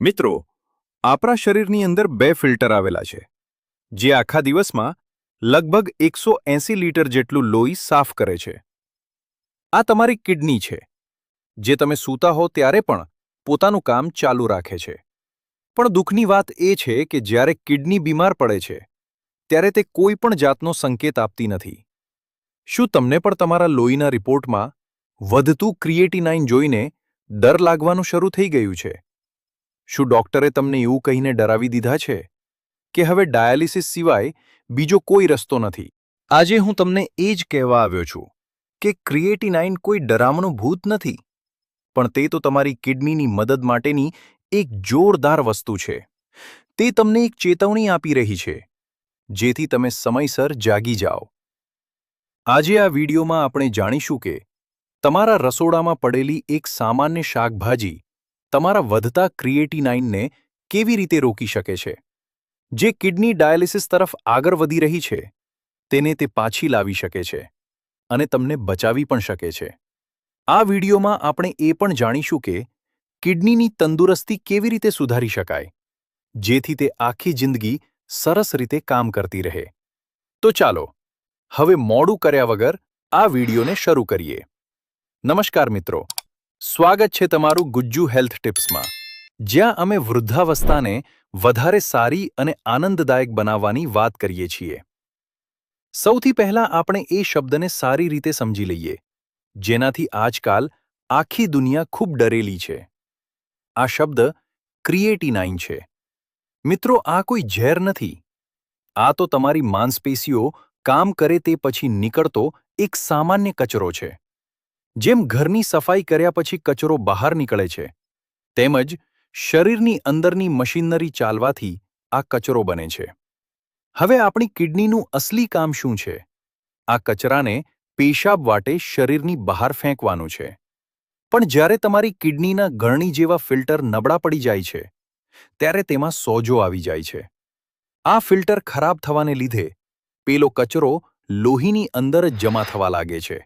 મિત્રો, આપણા શરીરની અંદર બે ફિલ્ટર આવેલા છે, જે આખા દિવસમાં લગભગ 180 લીટર જેટલું લોહી સાફ કરે છે. આ તમારી કિડની છે, જે તમે સૂતા હો ત્યારે પણ પોતાનું કામ ચાલુ રાખે છે. પણ દુઃખની વાત એ છે કે જ્યારે કિડની બીમાર પડે છે, ત્યારે તે કોઈ પણ જાતનો સંકેત આપતી નથી. શું તમને પણ તમારા લોહીના રિપોર્ટમાં વધતું ક્રિએટિનાઇન જોઈને ડર લાગવાનું શરૂ થઈ ગયું છે? શું ડોક્ટરે તમને એવું કહીને ડરાવી દીધા છે કે હવે ડાયાલિસિસ સિવાય બીજો કોઈ રસ્તો નથી? આજે હું તમને એ જ કહેવા આવ્યો છું કે ક્રિએટિનાઇન કોઈ ડરામણું ભૂત નથી, પણ તે તો તમારી કિડનીની મદદ માટેની એક જોરદાર વસ્તુ છે. તે તમને એક ચેતવણી આપી રહી છે, જેથી તમે સમયસર જાગી જાઓ. આજે આ વિડીયોમાં આપણે જાણીશું કે તમારા રસોડામાં પડેલી એક સામાન્ય શાકભાજી તમારા વધતા ક્રિએટિનાઇનને કેવી રીતે રોકી શકે છે. જે કિડની ડાયાલિસિસ તરફ આગળ વધી રહી છે, તેને તે પાછી લાવી શકે છે અને તમને બચાવી પણ શકે છે. આ વિડીયોમાં આપણે એ પણ જાણીશું કે કિડનીની તંદુરસ્તી કેવી રીતે સુધારી શકાય, જેથી તે આખી જિંદગી સરસ રીતે કામ કરતી રહે. તો ચાલો, હવે મોડું કર્યા વગર આ વિડીયોને શરૂ કરીએ. નમસ્કાર મિત્રો, સ્વાગત છે તમારું ગુજ્જુ હેલ્થ ટિપ્સમાં, જ્યાં અમે વૃદ્ધાવસ્થાને વધારે સારી અને આનંદદાયક બનાવવાની વાત કરીએ છીએ. સૌથી પહેલાં આપણે એ શબ્દને સારી રીતે સમજી લઈએ, જેનાથી આજકાલ આખી દુનિયા ખૂબ ડરેલી છે. આ શબ્દ ક્રિએટિનાઇન છે. મિત્રો, આ કોઈ ઝેર નથી. આ તો તમારી માંસપેશીઓ કામ કરે તે પછી નીકળતો એક સામાન્ય કચરો છે. જેમ ઘરની સફાઈ કર્યા પછી કચરો બહાર નીકળે છે, તેમજ શરીરની અંદરની મશીનરી ચાલવાથી આ કચરો બને છે. હવે આપણી કિડનીનું અસલી કામ શું છે? આ કચરાને પેશાબ વાટે શરીરની બહાર ફેંકવાનું છે. પણ જ્યારે તમારી કિડનીના ગળણી જેવા ફિલ્ટર નબળા પડી જાય છે, ત્યારે તેમાં સોજો આવી જાય છે. આ ફિલ્ટર ખરાબ થવાને લીધે પેલો કચરો લોહીની અંદર જ જમા થવા લાગે છે.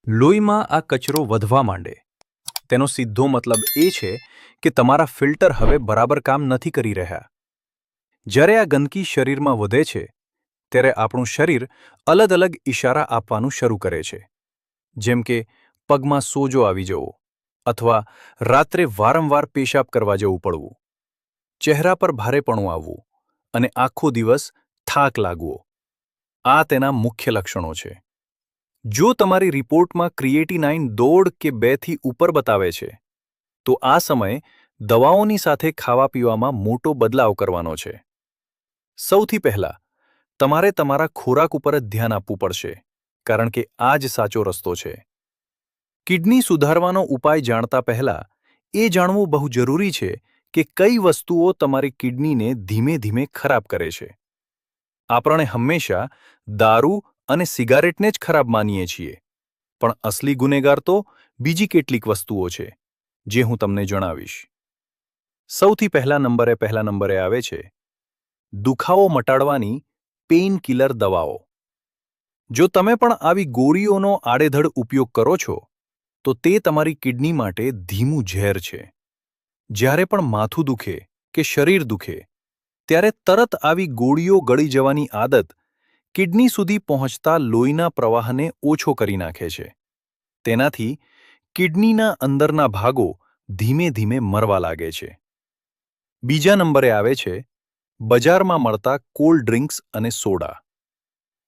લોહીમાં આ કચરો વધવા માંડે. તેનો સીધો મતલબ એ છે કે તમારા ફિલ્ટર હવે બરાબર કામ નથી કરી રહ્યા. જ્યારે આ ગંદકી શરીરમાં વધે છે, ત્યારે આપણું શરીર અલગ અલગ ઇશારા આપવાનું શરૂ કરે છે. જેમ કે પગમાં સોજો આવી જવો, અથવા રાત્રે વારંવાર પેશાબ કરવા જવું પડવું, ચહેરા પર ભારેપણું આવવું અને આખો દિવસ થાક લાગવો. આ તેના મુખ્ય લક્ષણો છે. જો તમારી રિપોર્ટમાં ક્રિએટિનાઇન 1.5 કે 2 થી ઉપર બતાવે છે, તો આ સમયે દવાઓની સાથે ખાવા પીવામાં મોટો બદલાવ કરવાનો છે. સૌથી પહેલાં તમારે તમારા ખોરાક ઉપર જ ધ્યાન આપવું પડશે, કારણ કે આ જ સાચો રસ્તો છે. કિડની સુધારવાનો ઉપાય જાણતા પહેલાં એ જાણવું બહુ જરૂરી છે કે કઈ વસ્તુઓ તમારી કિડનીને ધીમે ધીમે ખરાબ કરે છે. આપણે હંમેશા દારૂ અને સિગારેટને જ ખરાબ માનીએ છીએ, પણ અસલી ગુનેગાર તો બીજી કેટલીક વસ્તુઓ છે, જે હું તમને જણાવીશ. સૌથી પહેલા નંબરે આવે છે દુખાવો મટાડવાની પેઇન કિલર દવાઓ. જો તમે પણ આવી ગોળીઓનો આડેધડ ઉપયોગ કરો છો, તો તે તમારી કિડની માટે ધીમું ઝેર છે. જ્યારે પણ માથું દુખે કે શરીર દુખે, ત્યારે તરત આવી ગોળીઓ ગળી જવાની આદત કિડની સુધી પહોંચતા લોહીના પ્રવાહને ઓછો કરી નાખે છે. તેનાથી કિડનીના અંદરના ભાગો ધીમે ધીમે મરવા લાગે છે. બીજા નંબરે આવે છે બજારમાં મળતા કોલ્ડ ડ્રિંક્સ અને સોડા.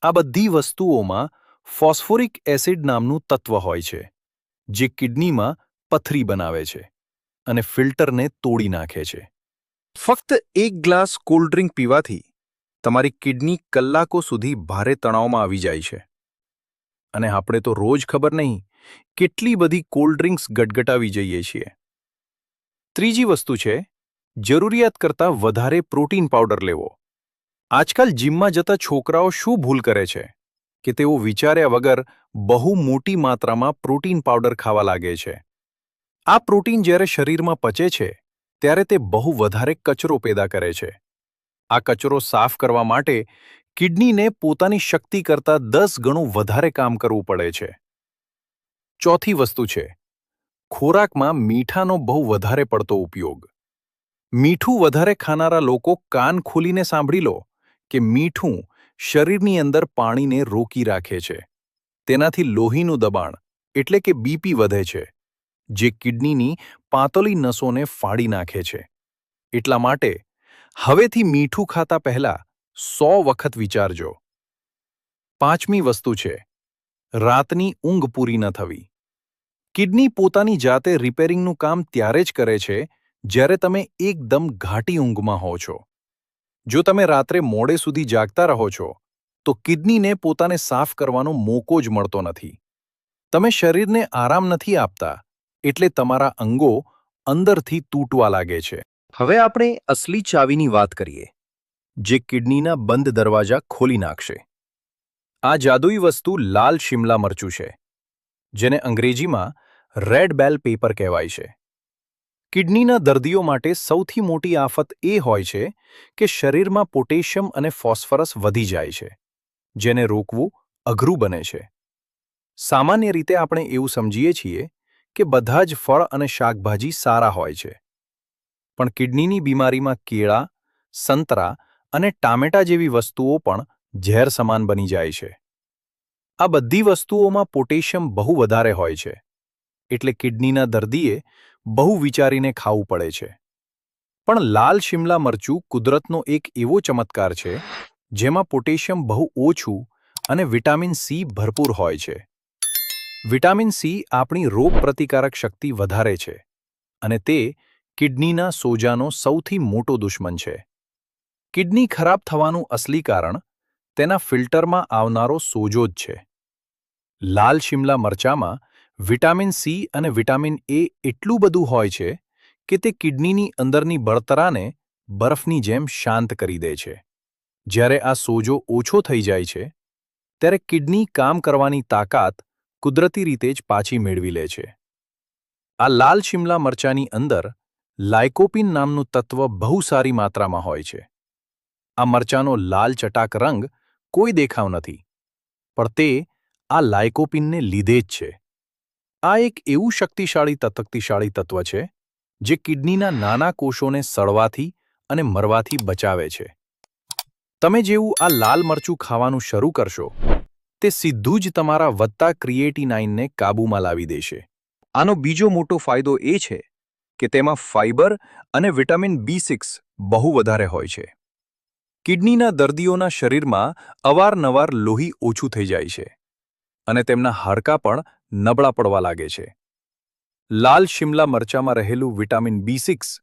આ બધી વસ્તુઓમાં ફોસ્ફોરિક એસિડ નામનું તત્વ હોય છે, જે કિડનીમાં પથરી બનાવે છે અને ફિલ્ટરને તોડી નાખે છે. ફક્ત એક ગ્લાસ કોલ્ડ ડ્રિંક પીવાથી તમારી કિડની કલાકો સુધી ભારે તણાવમાં આવી જાય છે. અને આપણે તો રોજ ખબર નહીં કેટલી બધી કોલ્ડ ડ્રિંક્સ ગટગટાવી જઈએ છીએ. ત્રીજી વસ્તુ છે જરૂરિયાત કરતાં વધારે પ્રોટીન પાવડર લેવો. આજકાલ જિમમાં જતા છોકરાઓ શું ભૂલ કરે છે કે તેઓ વિચાર્યા વગર બહુ મોટી માત્રામાં પ્રોટીન પાવડર ખાવા લાગે છે. આ પ્રોટીન જ્યારે શરીરમાં પચે છે, ત્યારે તે બહુ વધારે કચરો પેદા કરે છે. આ કચરો સાફ કરવા માટે કિડનીને પોતાની શક્તિ કરતાં 10 ગણું વધારે કામ કરવું પડે છે. ચોથી વસ્તુ છે ખોરાકમાં મીઠાનો બહુ વધારે પડતો ઉપયોગ. મીઠું વધારે ખાનારા લોકો કાન ખોલીને સાંભળી લો કે મીઠું શરીરની અંદર પાણીને રોકી રાખે છે. તેનાથી લોહીનું દબાણ એટલે કે બીપી વધે છે, જે કિડનીની પાતળી નસોને ફાડી નાખે છે. એટલા માટે હવેથી મીઠું ખાતા પહેલા 100 વખત વિચારજો. 5મી વસ્તુ છે રાતની ઊંઘ પૂરી ન થવી. કિડની પોતાની જાતે રિપેરિંગનું કામ ત્યારે જ કરે છે જ્યારે તમે એકદમ ઘાટી ઊંઘમાં હો છો. જો તમે રાત્રે મોડે સુધી જાગતા રહો છો તો કિડનીને પોતાને સાફ કરવાનો મોકો જ મળતો નથી. તમે શરીરને આરામ નથી આપતા એટલે તમારા અંગો અંદરથી તૂટવા લાગે છે. હવે આપણે અસલી ચાવીની વાત કરીએ, જે કિડનીના બંધ દરવાજા ખોલી નાખશે. આ જાદુઈ વસ્તુ લાલ શિમલા મરચું છે, જેને અંગ્રેજીમાં રેડ બેલ પેપર કહેવાય છે. કિડનીના દર્દીઓ માટે સૌથી મોટી આફત એ હોય છે કે શરીરમાં પોટેશિયમ અને ફોસ્ફરસ વધી જાય છે, જેને રોકવું અઘરું બને છે. સામાન્ય રીતે આપણે એવું સમજીએ છીએ કે બધા જ ફળ અને શાકભાજી સારા હોય છે. પણ કિડનીની બીમારીમાં કેળા, સંતરા અને ટામેટા જેવી વસ્તુઓ પણ ઝેર સમાન બની જાય છે. આ બધી વસ્તુઓમાં પોટેશિયમ બહુ વધારે હોય છે, એટલે કિડનીના દર્દીએ બહુ વિચારીને ખાવું પડે છે. પણ લાલ શિમલા મરચું કુદરતનો એક એવો ચમત્કાર છે જેમાં પોટેશિયમ બહુ ઓછું અને વિટામિન સી ભરપૂર હોય છે. વિટામિન સી આપણી રોગપ્રતિકારક શક્તિ વધારે છે અને તે કિડનીના સોજાનો સૌથી મોટો દુશ્મન છે. કિડની ખરાબ થવાનું અસલી કારણ તેના ફિલ્ટરમાં આવનારો સોજો જ છે. લાલ શિમલા મરચામાં વિટામિન સી અને વિટામિન એ એટલું બધું હોય છે કે તે કિડનીની અંદરની બળતરાને બરફની જેમ શાંત કરી દે છે. જ્યારે આ સોજો ઓછો થઈ જાય છે ત્યારે કિડની કામ કરવાની તાકાત કુદરતી રીતે જ પાછી મેળવી લે છે. આ લાલ શિમલા મરચાની અંદર લાઇકોપિન નામનું તત્વ બહુ સારી માત્રામાં હોય છે. આ મરચાનો લાલ ચટાક રંગ કોઈ દેખાવ નથી, પણ તે આ લાઇકોપિનને લીધે જ છે. આ એક એવું શક્તિશાળી તત્વ છે જે કિડનીના નાના કોષોને સડવાથી અને મરવાથી બચાવે છે. તમે જેવું આ લાલ મરચું ખાવાનું શરૂ કરશો, તે સીધું જ તમારા વધતા ક્રિએટિનાઇનને કાબૂમાં લાવી દેશે. આનો બીજો મોટો ફાયદો એ છે કે તેમાં ફાઇબર અને વિટામિન B6 બહુ વધારે હોય છે. કિડનીના દર્દીઓના શરીરમાં અવારનવાર લોહી ઓછું થઈ જાય છે અને તેમના હાડકાં પણ નબળા પડવા લાગે છે. લાલ શિમલા મરચામાં રહેલું વિટામિન B6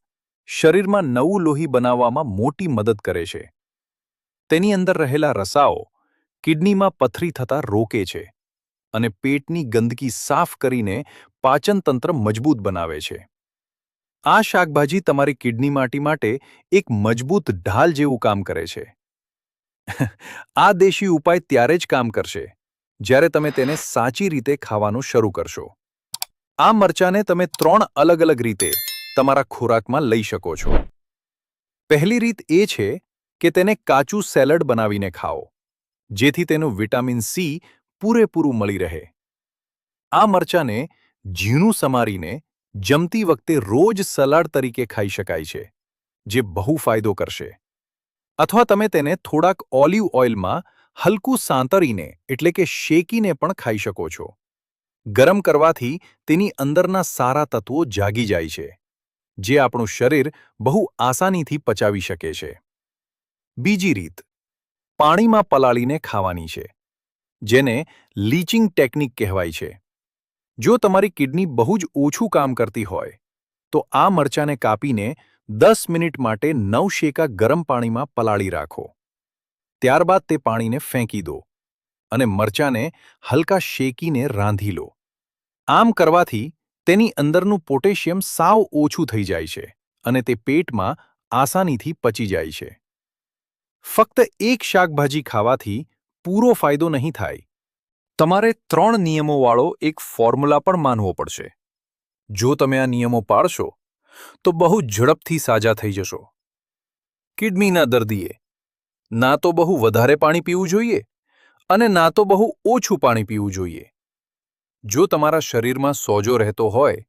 શરીરમાં નવું લોહી બનાવવામાં મોટી મદદ કરે છે. તેની અંદર રહેલા રસાઓ કિડનીમાં પથરી થતાં રોકે છે અને પેટની ગંદકી સાફ કરીને પાચનતંત્ર મજબૂત બનાવે છે. આ શાકભાજી તમારી કિડની માટે એક મજબૂત ઢાલ જેવું કામ કરે છે. આ દેશી ઉપાય ત્યારે જ કામ કરશે જ્યારે તમે તેને સાચી રીતે ખાવાનું શરૂ કરશો. આ મરચાને તમે 3 અલગ-અલગ રીતે તમારા ખોરાકમાં લઈ શકો છો. પહેલી રીત એ છે કે તેને કાચું સેલડ બનાવીને ખાઓ, જેથી તેનું વિટામિન સી પૂરેપૂરું મળી રહે. આ મરચાને ઝીણું સમારીને જમતી વખતે રોજ સલાડ તરીકે ખાઈ શકાય છે, જે બહુ ફાયદો કરશે. અથવા તમે તેને થોડાક ઓલિવ ઓઇલમાં હલકું સાંતળીને એટલે કે શેકીને પણ ખાઈ શકો છો. ગરમ કરવાથી તેની અંદરના સારા તત્વો જાગી જાય છે, જે આપણું શરીર બહુ આસાનીથી પચાવી શકે છે. બીજી રીત પાણીમાં પલાળીને ખાવાની છે, જેને લીચિંગ ટેકનિક કહેવાય છે. જો તમારી કિડની બહુ જ ઓછું કામ કરતી હોય તો આ મરચાને કાપીને 10 મિનિટ માટે નવશેકા ગરમ પાણીમાં પલાળી રાખો. ત્યારબાદ તે પાણીને ફેંકી દો અને મરચાને હલકા શેકીને રાંધી લો. આમ કરવાથી તેની અંદરનું પોટેશિયમ સાવ ઓછું થઈ જાય છે અને તે પેટમાં આસાનીથી પચી જાય છે. ફક્ત એક શાકભાજી ખાવાથી પૂરો ફાયદો નહીં થાય. તમારે 3 નિયમોવાળો એક ફોર્મ્યુલા પણ માનવો પડશે. જો તમે આ નિયમો પાળશો તો બહુ ઝડપથી સાજા થઈ જશો. કિડનીના દર્દીએ ના તો બહુ વધારે પાણી પીવું જોઈએ અને ના તો બહુ ઓછું પાણી પીવું જોઈએ. જો તમારા શરીરમાં સોજો રહેતો હોય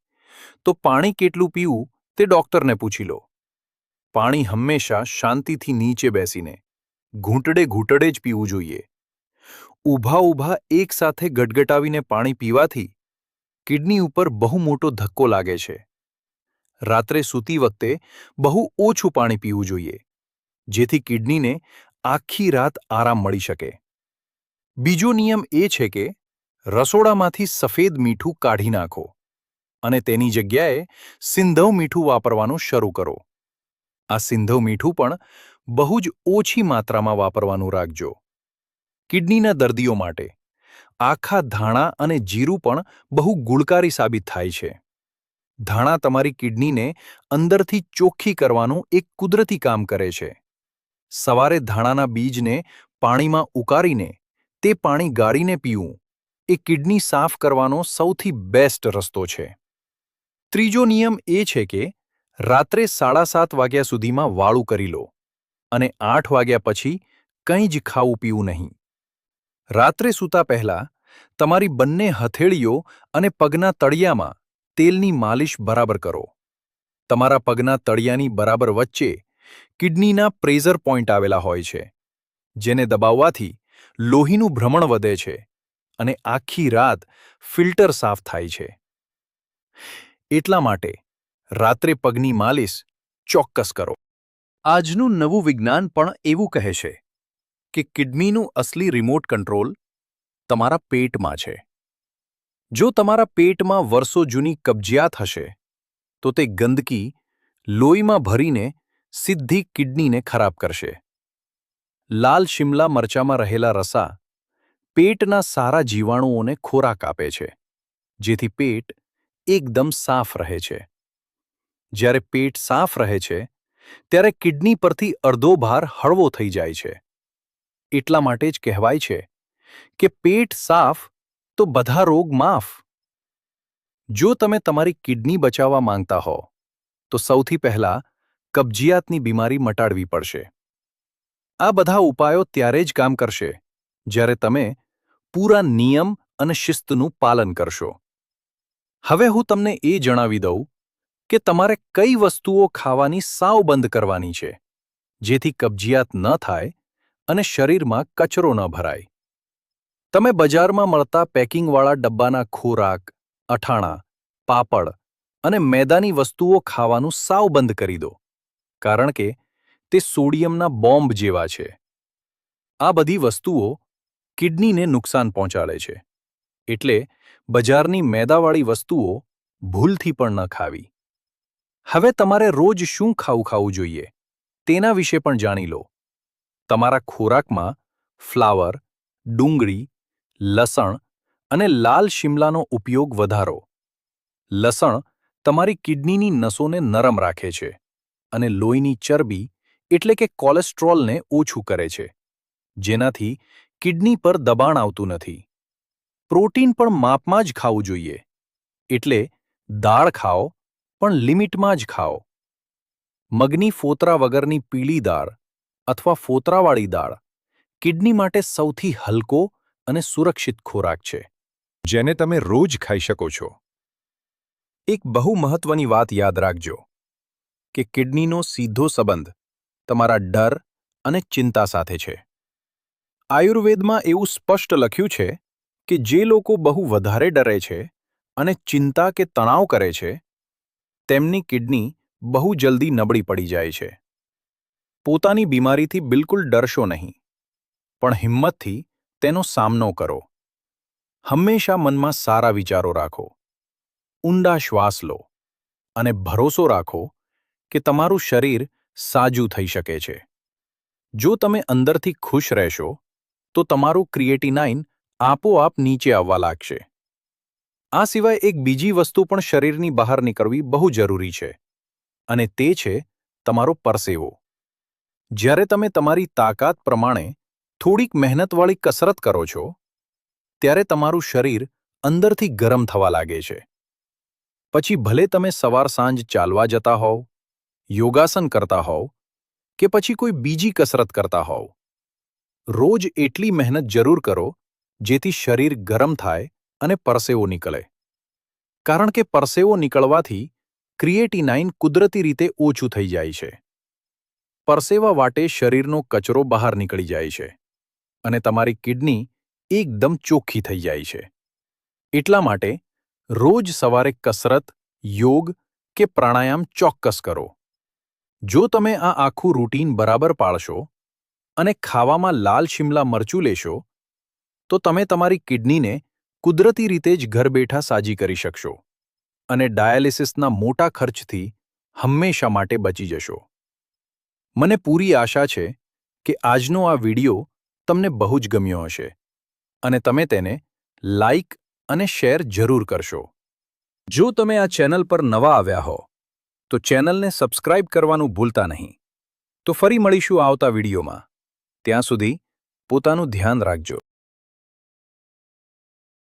તો પાણી કેટલું પીવું તે ડૉક્ટરને પૂછી લો. પાણી હંમેશા શાંતિથી નીચે બેસીને ઘૂંટડે ઘૂંટડે જ પીવું જોઈએ. ઊભા ઊભા એકસાથે ગટગટાવીને પાણી પીવાથી કિડની ઉપર બહુ મોટો ધક્કો લાગે છે. રાત્રે સૂતી વખતે બહુ ઓછું પાણી પીવું જોઈએ, જેથી કિડનીને આખી રાત આરામ મળી શકે. બીજો નિયમ એ છે કે રસોડામાંથી સફેદ મીઠું કાઢી નાખો અને તેની જગ્યાએ સિંધવ મીઠું વાપરવાનું શરૂ કરો. આ સિંધવ મીઠું પણ બહુ જ ઓછી માત્રામાં વાપરવાનું રાખજો. કિડનીના દર્દીઓ માટે આખા ધાણા અને જીરું પણ બહુ ગુણકારી સાબિત થાય છે. ધાણા તમારી કિડનીને અંદરથી ચોખ્ખી કરવાનું એક કુદરતી કામ કરે છે. સવારે ધાણાના બીજને પાણીમાં ઉકાળીને તે પાણી ગાળીને પીવું એ કિડની સાફ કરવાનો સૌથી બેસ્ટ રસ્તો છે. ત્રીજો નિયમ એ છે કે રાત્રે 7:30 વાગ્યા સુધીમાં વાળું કરી લો અને 8 વાગ્યા પછી કંઈ જ ખાવું પીવું નહીં. રાત્રે સૂતા પહેલા તમારી બંને હથેળીઓ અને પગના તળિયામાં તેલની માલિશ બરાબર કરો. તમારા પગના તળિયાની બરાબર વચ્ચે કિડનીના પ્રેશર પોઈન્ટ આવેલા હોય છે, જેને દબાવવાથી લોહીનું ભ્રમણ વધે છે અને આખી રાત ફિલ્ટર સાફ થાય છે. એટલા માટે રાત્રે પગની માલિશ ચોક્કસ કરો. આજનું નવું વિજ્ઞાન પણ એવું કહે છે કે કિડનીનું અસલી રિમોટ કંટ્રોલ તમારા પેટમાં છે. જો તમારા પેટમાં વર્ષો જૂની કબજિયાત હશે તો તે ગંદકી લોહીમાં ભરીને સીધી કિડનીને ખરાબ કરશે. લાલ શિમલા મરચામાં રહેલા રસા પેટના સારા જીવાણુઓને ખોરાક આપે છે, જેથી પેટ એકદમ સાફ રહે છે. જ્યારે પેટ સાફ રહે છે ત્યારે કિડની પરથી અડધો ભાર હળવો થઈ જાય છે. એટલા માટે જ કહેવાય છે કે પેટ સાફ તો બધા રોગ માફ. જો તમે તમારી કિડની બચાવવા માંગતા હો તો સૌથી પહેલા કબજિયાતની બીમારી મટાડવી પડશે. આ બધા ઉપાયો ત્યારે જ કામ કરશે જ્યારે તમે પૂરા નિયમ અને શિસ્તનું પાલન કરશો. હવે હું તમને એ જણાવી દઉં કે તમારે કઈ વસ્તુઓ ખાવાની સાવ બંધ કરવાની છે, જેથી કબજિયાત ન થાય અને શરીરમાં કચરો ન ભરાય. તમે બજારમાં મળતા પેકિંગવાળા ડબ્બાના ખોરાક, અથાણાં, પાપડ અને મેદાની વસ્તુઓ ખાવાનું સાવ બંધ કરી દો, કારણ કે તે સોડિયમના બોમ્બ જેવા છે. આ બધી વસ્તુઓ કિડનીને નુકસાન પહોંચાડે છે, એટલે બજારની મેદાવાળી વસ્તુઓ ભૂલથી પણ ન ખાવી. હવે તમારે રોજ શું ખાવું જોઈએ તેના વિશે પણ જાણી લો. તમારા ખોરાકમાં ફ્લાવર, ડુંગળી, લસણ અને લાલ શિમલાનો ઉપયોગ વધારો. લસણ તમારી કિડનીની નસોને નરમ રાખે છે અને લોહીની ચરબી એટલે કે કોલેસ્ટ્રોલને ઓછું કરે છે, જેનાથી કિડની પર દબાણ આવતું નથી. પ્રોટીન પણ માપમાં જ ખાવું જોઈએ, એટલે દાળ ખાઓ પણ લિમિટમાં જ ખાઓ. મગની ફોતરા વગરની પીળી દાળ અથવા ફોતરાવાળી દાળ કિડની માટે સૌથી હલકો અને સુરક્ષિત ખોરાક છે, જેને તમે રોજ ખાઈ શકો છો. એક બહુ મહત્વની વાત યાદ રાખજો કે કિડનીનો સીધો સંબંધ તમારા ડર અને ચિંતા સાથે છે. આયુર્વેદમાં એવું સ્પષ્ટ લખ્યું છે કે જે લોકો બહુ વધારે ડરે છે અને ચિંતા કે તણાવ કરે છે, તેમની કિડની બહુ જલ્દી નબળી પડી જાય છે. પોતાની બીમારીથી બિલકુલ ડરશો નહીં, પણ હિંમતથી તેનો સામનો કરો. હંમેશા મનમાં સારા વિચારો રાખો, ઊંડા શ્વાસ લો અને ભરોસો રાખો કે તમારું શરીર સાજું થઈ શકે છે. જો તમે અંદરથી ખુશ રહેશો તો તમારું ક્રિએટિનાઇન આપોઆપ નીચે આવવા લાગશે. આ સિવાય એક બીજી વસ્તુ પણ શરીરની બહાર નીકળવી બહુ જરૂરી છે, અને તે છે તમારો પરસેવો. જ્યારે તમે તમારી તાકાત પ્રમાણે થોડીક મહેનતવાળી કસરત કરો છો, ત્યારે તમારું શરીર અંદરથી ગરમ થવા લાગે છે. પછી ભલે તમે સવાર-સાંજ ચાલવા જતા હોવ, યોગાસન કરતા હોવ કે પછી કોઈ બીજી કસરત કરતા હોવ, રોજ એટલી મહેનત જરૂર કરો જેથી શરીર ગરમ થાય અને પરસેવો નીકળે. કારણ કે પરસેવો નીકળવાથી ક્રિએટિનાઇન કુદરતી રીતે ઓછું થઈ જાય છે. પરસેવા વાટે શરીરનો કચરો બહાર નીકળી જાય છે અને તમારી કિડની એકદમ ચોખ્ખી થઈ જાય છે. એટલા માટે રોજ સવારે કસરત, યોગ કે પ્રાણાયામ ચોક્કસ કરો. જો તમે આ આખું રૂટીન બરાબર પાળશો અને ખાવામાં લાલ શિમલા મરચું લેશો, તો તમે તમારી કિડનીને કુદરતી રીતે જ ઘર બેઠા સાજી કરી શકશો અને ડાયાલિસિસના મોટા ખર્ચથી હંમેશા માટે બચી જશો. મને પૂરી આશા છે કે આજનો આ વિડિયો તમને બહુ જ ગમ્યો હશે અને તમે તેને લાઇક અને શેર જરૂર કરશો. જો તમે આ ચેનલ પર નવા આવ્યા હો તો ચેનલને સબસ્ક્રાઇબ કરવાનું ભૂલતા નહીં. તો ફરી મળીશું આવતા વિડિયોમાં. ત્યાં સુધી પોતાનું ધ્યાન રાખજો.